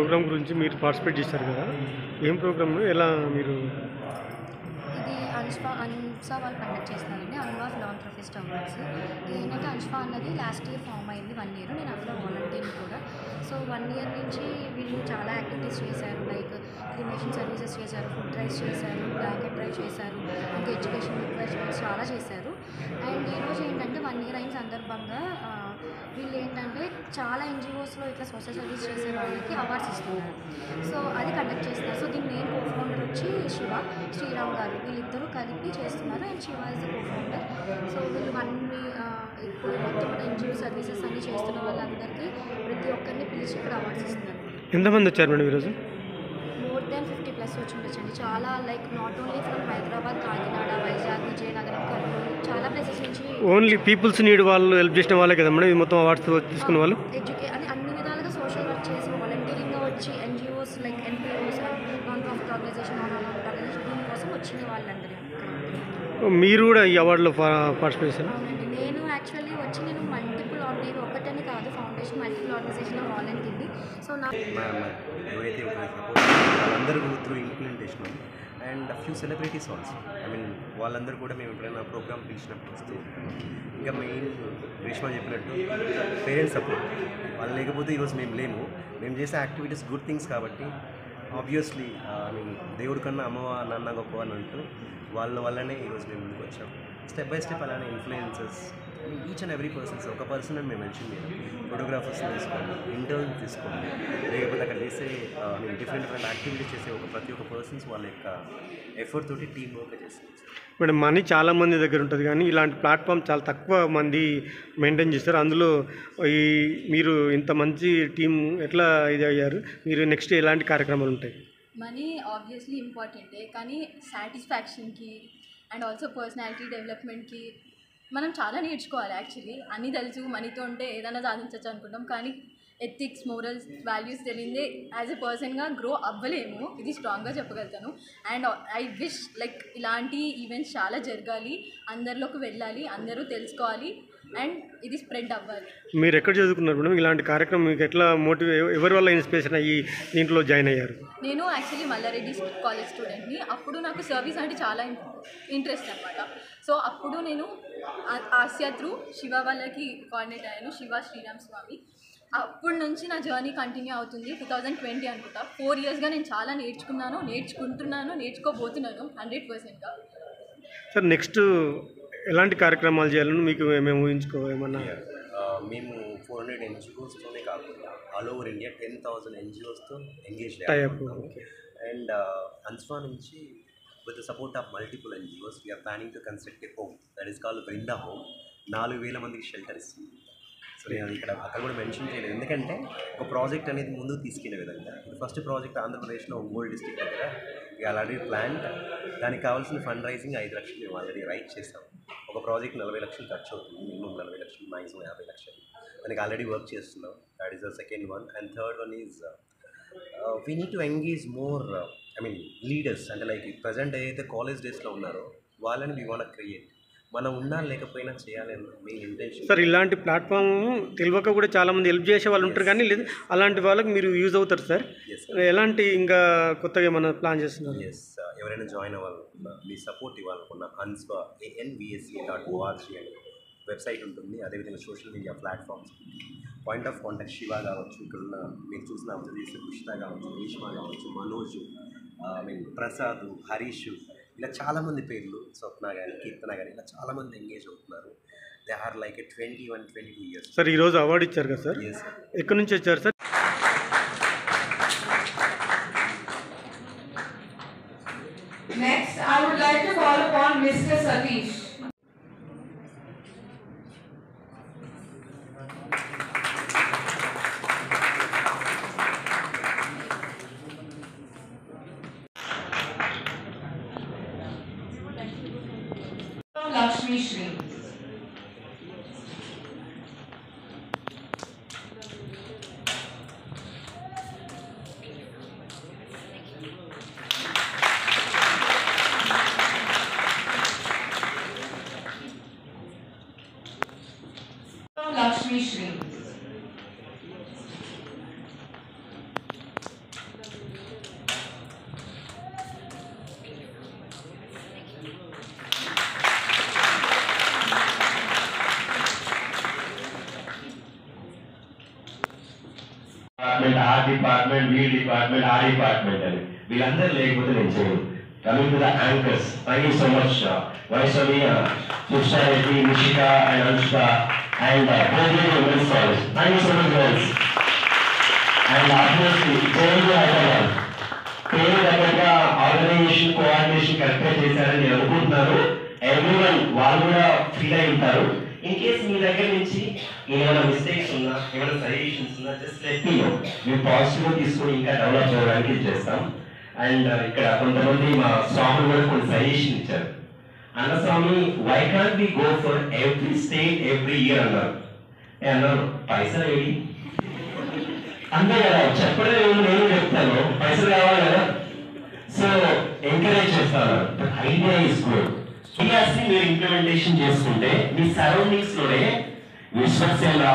Programme గురించి మీరు participate చేశారు కదా, ఏం ప్రోగ్రామ్, ఎలా మీరు? ఇది అన్ఫా వాళ్ళు కండక్ట్ చేస్తున్నారండి. అన్వా ఫిలాంథ్రఫిస్ట్ అవార్డ్స్. ఇది ఏంటంటే అన్ఫా అన్నది లాస్ట్ ఇయర్ ఫామ్ అయింది, 1 year. నేను అందులో వాలంటీర్ కూడా. సో 1 year నుంచి వీళ్ళు చాలా యాక్టివిటీస్ చేశారు. లైక్ క్రిమేషన్ సర్వీసెస్ చేశారు, ఫుడ్ డ్రైవ్స్ చేశారు, బ్లాంకెట్ డ్రైవ్ చేశారు, ఇంకా ఎడ్యుకేషన్ రిక్వెస్ట్ చాలా చేశారు. అండ్ ఈరోజు ఏంటంటే 1 year అయిన సందర్భంగా వీళ్ళు ఏంటంటే చాలా ఎన్జిఓస్లో ఇట్లా సోషల్ సర్వీస్ చేసే వాళ్ళకి అవార్డ్స్ ఇస్తున్నారు. సో అది కండక్ట్ చేస్తున్నారు. సో దీని మెయిన్ కోఫౌండర్ వచ్చి శ్రీరామ్ గారు, వీళ్ళిద్దరూ కలిపి చేస్తున్నారు. And Shiva is the co-founder. So వీళ్ళు ఇప్పుడు మొత్తం ఎన్జిఓ సర్వీసెస్ అన్నీ చేస్తున్న వాళ్ళందరికీ ప్రతి ఒక్కరిని పిలిచి ఇక్కడ అవార్డ్స్ ఇస్తున్నారు. ఎంతమంది వచ్చారు మేడం ఈరోజు? మోర్ దెన్ 50+ వచ్చి ఉండొచ్చండి. చాలా like not only from Hyderabad, Kakinada, Vizag, Vizianagaram, Kurnool, చాలా ప్లేసెస్ నుంచి. ఓన్లీ పీపుల్స్ నీడ్ వాళ్ళు హెల్ప్ చేసిన వాళ్ళే కదా మేడం మొత్తం అవార్డ్స్ తీసుకున్న వాళ్ళు? అన్ని విధాలుగా సోషల్ వర్క్ చేసి వాలంటీరింగ్గా వచ్చి NGOs like NPOs, non profit organisation దీనికోసం వచ్చిన వాళ్ళందరూ. మీరు కూడా ఈ అవార్డులో పార్టిసిపేట్ చేశారు? అవునండి. నేను యాక్చువల్లీ వచ్చి నేను ఒకటని కాదు, ఫౌండేషన్ మల్టిపుల్ ఆర్గనైజేషన్లో వాలంటీర్ని. సో ఎవరైతే వాళ్ళందరూ through implementation and few celebrities also. వాళ్ళందరూ కూడా మేము ఎప్పుడైనా ప్రోగ్రామ్ పిలిచినప్పుడు వస్తూ, ఇంకా మెయిన్ గ్రీష్మ చెప్పినట్టు పేరెంట్స్ సపోర్ట్. వాళ్ళు లేకపోతే ఈరోజు మేము లేము. మేము చేసే యాక్టివిటీస్ గుడ్ థింగ్స్ కాబట్టి ఆబ్వియస్లీ దేవుడి కన్నా అమ్మ నాన్న గొప్ప అని అంటూ వాళ్ళ వల్లనే ఈరోజు మేము ముందుకు వచ్చాం. స్టెప్ బై స్టెప్ అలానే influences each and every persons, ఒక పర్సన్ అని మేము మెన్షన్ చేయాలి. ఫోటోగ్రాఫర్స్ తీసుకోండి, ఇంటర్న్స్ తీసుకోండి, లేకపోతే అక్కడ చేసే డిఫరెంట్ యాక్టివిటీస్ చేసే ప్రతి ఒక్క పర్సన్స్ వాళ్ళ యొక్క ఎఫర్ట్ తోటి టీమ్ వర్క్ చేస్తారు. మేడం మనీ చాలా మంది దగ్గర ఉంటుంది కానీ ఇలాంటి ప్లాట్ఫామ్ చాలా తక్కువ మంది మెయింటైన్ చేస్తారు. అందులో మీరు ఇంత మంచి టీం ఎట్లా ఇది అయ్యారు? మీరు నెక్స్ట్ ఎలాంటి కార్యక్రమాలు ఉంటాయి? మనీ ఆబ్వియస్లీ ఇంపార్టెంటే, కానీ సాటిస్ఫాక్షన్కి అండ్ ఆల్సో పర్సనాలిటీ డెవలప్మెంట్కి మనం చాలా నేర్చుకోవాలి. యాక్చువల్లీ అన్నీ తెలుసు, మనీతో ఉంటే ఏదైనా సాధించవచ్చు అనుకుంటాం, కానీ ఎథిక్స్, మోరల్స్, వాల్యూస్ తెలియదే యాజ్ ఎ పర్సన్గా గ్రో అవ్వలేము. ఇది స్ట్రాంగ్గా చెప్పగలుగుతాను. అండ్ ఐ విష్ లైక్ ఇలాంటి ఈవెంట్స్ చాలా జరగాలి, అందరిలోకి వెళ్ళాలి, అందరూ తెలుసుకోవాలి అండ్ ఇది స్ప్రెడ్ అవ్వాలి. మీరు ఎక్కడ చదువుకున్నారు మేడం? ఇలాంటి కార్యక్రమం మీకు ఎట్లా ఎవరి వల్ల ఇన్స్పిరేషన్ అయ్యి దీంట్లో జాయిన్ అయ్యారు? నేను యాక్చువల్లీ మల్లారెడ్డి కాలేజ్ స్టూడెంట్ని. అప్పుడు నాకు సర్వీస్ అంటే చాలా ఇంట్రెస్ట్ అనమాట. సో అప్పుడు నేను ఆసియా త్రూ శివ వాళ్ళకి కోఆర్డినేట్ అయ్యాను, శివ శ్రీరామ్ స్వామి. అప్పటి నుంచి నా జర్నీ కంటిన్యూ అవుతుంది. 2020 అనుకుంటా. 4 yearsగా నేను చాలా నేర్చుకుంటున్నాను, నేర్చుకోబోతున్నాను 100%గా. సార్ నెక్స్ట్ ఎలాంటి కార్యక్రమాలు చేయాలని మీకు మేము ఊహించుకోమన్నా? మేము 400 NGOస్తోనే కాకుండా ఆల్ ఓవర్ ఇండియా 10,000 NGOస్తో ఎంగేజ్ అయ్యాము. అండ్ అన్స్వా నుంచి with the support of multiple NGOs we're planning to construct a home that is called Brinda home. 4,000 మందికి షెల్టర్ ఇస్తుంది. సో నేను అక్కడ కూడా మెన్షన్ చేయలేదు, ఎందుకంటే ఒక ప్రాజెక్ట్ అనేది ముందుకు తీసుకెళ్లే విధంగా. ఇది ఫస్ట్ ప్రాజెక్ట్ ఆంధ్రప్రదేశ్లో ఒంగోలు డిస్ట్రిక్ట్ దగ్గర ఆల్రెడీ ప్లాన్. దానికి కావాల్సిన ఫండ్ రైజింగ్ 5 లక్షలు మేము ఆల్రెడీ రైట్ చేసాం. ఒక ప్రాజెక్ట్ 40 లక్షలు ఖర్చు అవుతుంది, మినిమం 40 లక్షలు, మ్యాక్సిమం 50 లక్షలు. దానికి ఆల్రెడీ వర్క్ చేస్తున్నాం. That is the second one. And third one is we need to engage more leaders. అంటే లైక్ ప్రజెంట్ ఏదైతే కాలేజ్ డేస్లో ఉన్నారో వాళ్ళని వీ వాంట్ క్రియేట్. మనం ఉన్నా లేకపోయినా చేయాలి మెయిన్ ఇంటెన్షన్. సార్ ఇలాంటి ప్లాట్ఫామ్ తెలియక కూడా చాలామంది హెల్ప్ చేసే వాళ్ళు ఉంటారు, కానీ లేదు అలాంటి వాళ్ళకి మీరు యూజ్ అవుతారు సార్. ఎలాంటి ఇంకా కొత్తగా ఏమైనా ప్లాన్ చేస్తున్నారు? ఎవరైనా జాయిన్ అవ్వాలనుకున్నా, మీ సపోర్ట్ ఇవ్వాలనుకున్నా అన్స్వా ANVSA.org అని వెబ్సైట్ ఉంటుంది. అదేవిధంగా social media platforms, point of contact Shiva కావచ్చు, ఇక్కడ ఉన్న మీరు చూసిన అబ్జర్వ్ చేసే పుష్త కావచ్చు, రేష్మా కావచ్చు, మనోజ్, ప్రసాద్, హరీష్, ఇలా చాలామంది పేర్లు, స్వప్న కానీ, కీర్తన కానీ, ఇలా చాలామంది ఎంగేజ్ అవుతున్నారు. They are like 21-22 years. Sir ఈరోజు అవార్డు ఇచ్చారు కదా సార్? ఎక్కడి నుంచి వచ్చారు sir? Next, I would like to call upon Mr. Satish. Lakshmi Shri. Lakshmi Shri. Department, వీళ్ళ డిపార్ట్మెంట్, ఆ డిపార్ట్మెంట్ అని వీళ్ళందరూ లేకపోతే నేను చేయను. Coming to the anchors, thank you so much, Vaishnavi, Susha Reddy, Nishika and Anushka, and Bradley Women's College. Thank you so much, girls. And obviously, JNU Hyderabad. పేరు దగ్గరగా organisation coordination కరెక్ట్గా చేశారని నేను అనుకుంటున్నాను. ఎవ్రీవన్ వాళ్ళు కూడా ఫీల్ అయి ఉంటారు. ఇన్ కేస్ మీ దగ్గర నుంచి ఏమైనా మిస్టేక్స్ ఉన్నా, ఏమైనా సజెషన్స్ ఉన్నా, జస్ట్ లెట్ మీ నో. మేము పాజిటివ్గా తీసుకొని ఇంకా డెవలప్ చేయడానికి చేస్తాం. అండ్ ఇక్కడ కొంతమంది మా స్వాములు కూడా కొన్ని సజెషన్ ఇచ్చారు. Annaswamy, why can't we go for every state every year అన్నారు. అన్నారు పైసలు ఏవి అంతే కదా, చెప్పడం ఏమి నేను చెప్తాను, పైసలు కావాలి కదా. సో ఎంకరేజ్ చేస్తాను. Idea is good. ఐడియాస్ని మీరు ఇంప్లిమెంటేషన్ చేసుకుంటే మీ సరౌండింగ్స్ లోనే విశ్వసేన